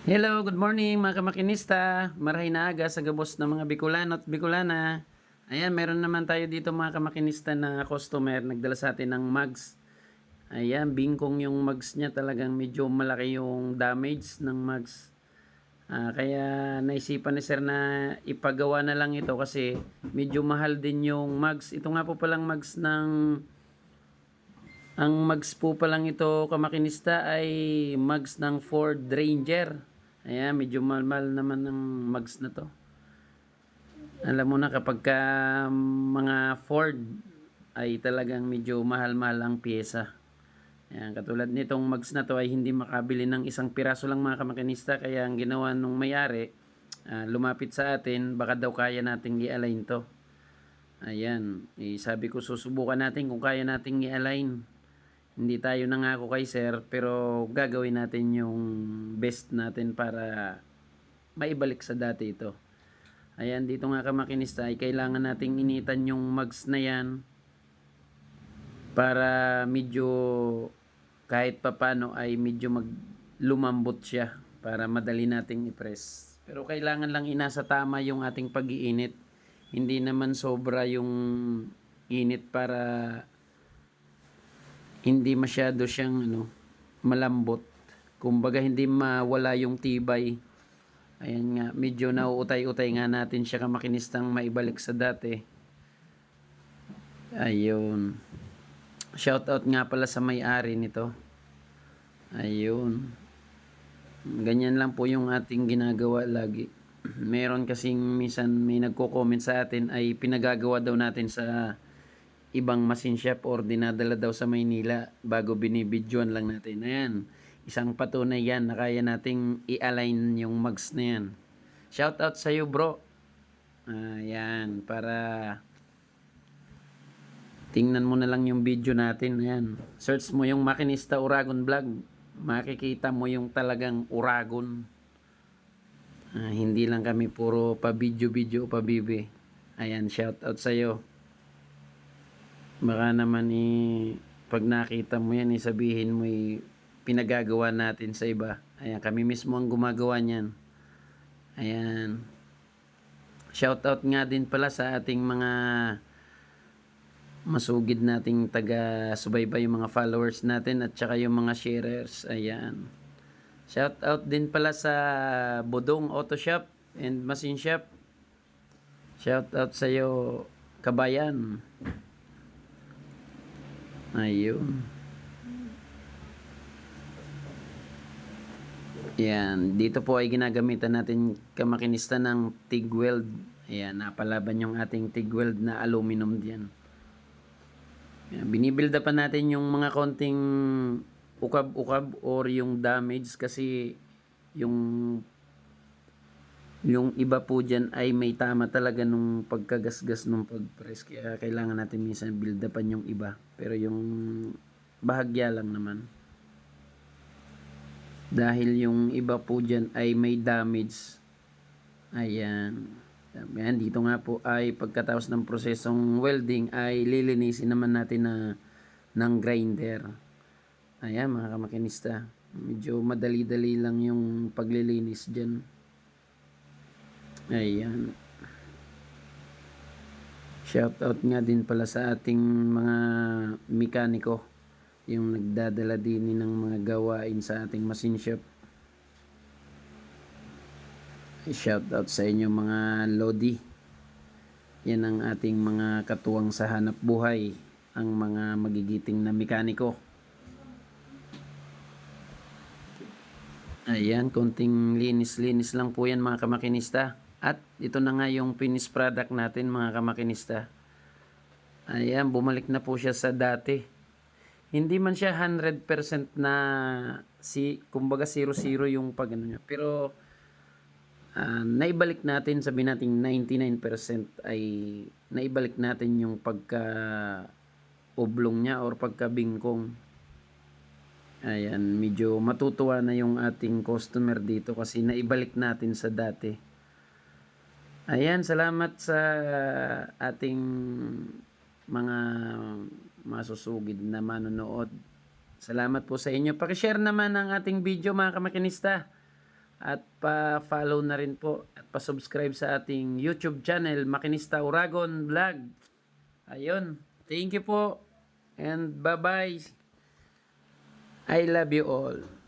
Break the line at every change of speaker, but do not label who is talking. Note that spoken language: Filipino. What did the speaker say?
Hello, good morning mga kamakinista. Marahay na aga sa gabos ng mga Bicolano at Bicolana. Ayan, meron naman tayo dito mga kamakinista na customer. Nagdala sa atin ng mugs. Ayan, bingkong yung mugs niya. Talagang medyo malaki yung damage ng mugs. Kaya naisipan ni sir na ipagawa na lang ito kasi medyo mahal din yung mugs. Ito nga po palang mugs ng ang mugs po palang ito kamakinista ay mugs ng Ford Ranger. Ayan, medyo mahal naman ng mugs na to. Alam mo na kapag ka mga Ford ay talagang medyo mahal-mahal ang pyesa. Ayan, katulad nitong mugs na to ay hindi makabili ng isang piraso lang mga kamakinista. Kaya ang ginawa nung may-ari, lumapit sa atin, baka daw kaya nating i-align to. Ayan, sabi ko susubukan natin kung kaya nating i-align. Hindi tayo nangako kay sir pero gagawin natin yung best natin para maibalik sa dati ito. Ayan, dito nga kamakinista ay kailangan nating initan yung mugs na yan para medyo kahit papano ay medyo lumambot siya para madali nating i-press. Pero kailangan lang inasa tama yung ating pag-iinit. Hindi naman sobra yung init para hindi masyado siyang malambot. Kumbaga hindi mawala yung tibay. Ayan nga, medyo nauutay-utay nga natin siya kamakinistang maibalik sa dati. Ayun. Shoutout nga pala sa may-ari nito. Ayun. Ganyan lang po yung ating ginagawa lagi. Meron kasing minsan may nagko-comment sa atin ay pinagagawa daw natin sa ibang machine shop or dinadala daw sa Maynila bago binibidyoan lang natin. Ayan, isang patunay yan na kaya nating i-align yung mugs na yan. Shoutout sa iyo bro. Ayan, para tingnan mo na lang yung video natin. Ayan, search mo yung Makinista Uragon Vlog. Makikita mo yung talagang Uragon. Hindi lang kami puro pa video-video o pa bibi. Ayan, shoutout sa iyo. Baka naman pag nakita mo yan, sabihin mo pinagagawa natin sa iba. Ayan, kami mismo ang gumagawa niyan. Ayan. Shoutout nga din pala sa ating mga masugid nating taga-subaybay, yung mga followers natin at saka yung mga sharers. Ayan. Shoutout din pala sa Bodong Auto Shop and Machine Shop. Shoutout sa iyo, kabayan. Ayun. Yan. Dito po ay ginagamitan natin kamakinista ng TIG weld. Ayan. Napalaban yung ating TIG weld na aluminum diyan. Yan. Binibuild pa natin yung mga konting ukab-ukab or yung damage kasi yung iba po dyan ay may tama talaga nung pagkagasgas nung pag-press. Kaya kailangan natin minsan build upan yung iba. Pero yung bahagya lang naman. Dahil yung iba po dyan ay may damage. Ayan. Ayan, dito nga po ay pagkatapos ng prosesong welding ay lilinisin naman natin ng grinder. Ayan mga kamakinista. Medyo madali-dali lang yung paglilinis dyan. Ayan. Shoutout nga din pala sa ating mga mekaniko. Yung nagdadala din ng mga gawain sa ating machine shop. Shoutout sa inyo mga Lodi. Yan ang ating mga katuwang sa hanap buhay. Ang mga magigiting na mekaniko. Ayan, konting linis-linis lang po yan mga kamakinista. At ito na nga yung finished product natin mga kamakinista. Ayan, bumalik na po siya sa dati. Hindi man siya 100% na kumbaga 0-0 yung pag niya. Pero naibalik natin, sabi natin 99% ay naibalik natin yung pagka oblong niya or pagkabingkong. Ayan, medyo matutuwa na yung ating customer dito kasi naibalik natin sa dati. Ayan, salamat sa ating mga masusugid na manonood. Salamat po sa inyo. Paki-share naman ang ating video mga kamakinista at pa-follow na rin po at pa-subscribe sa ating YouTube channel, Makinista Uragon Vlog. Ayun, thank you po and bye-bye. I love you all.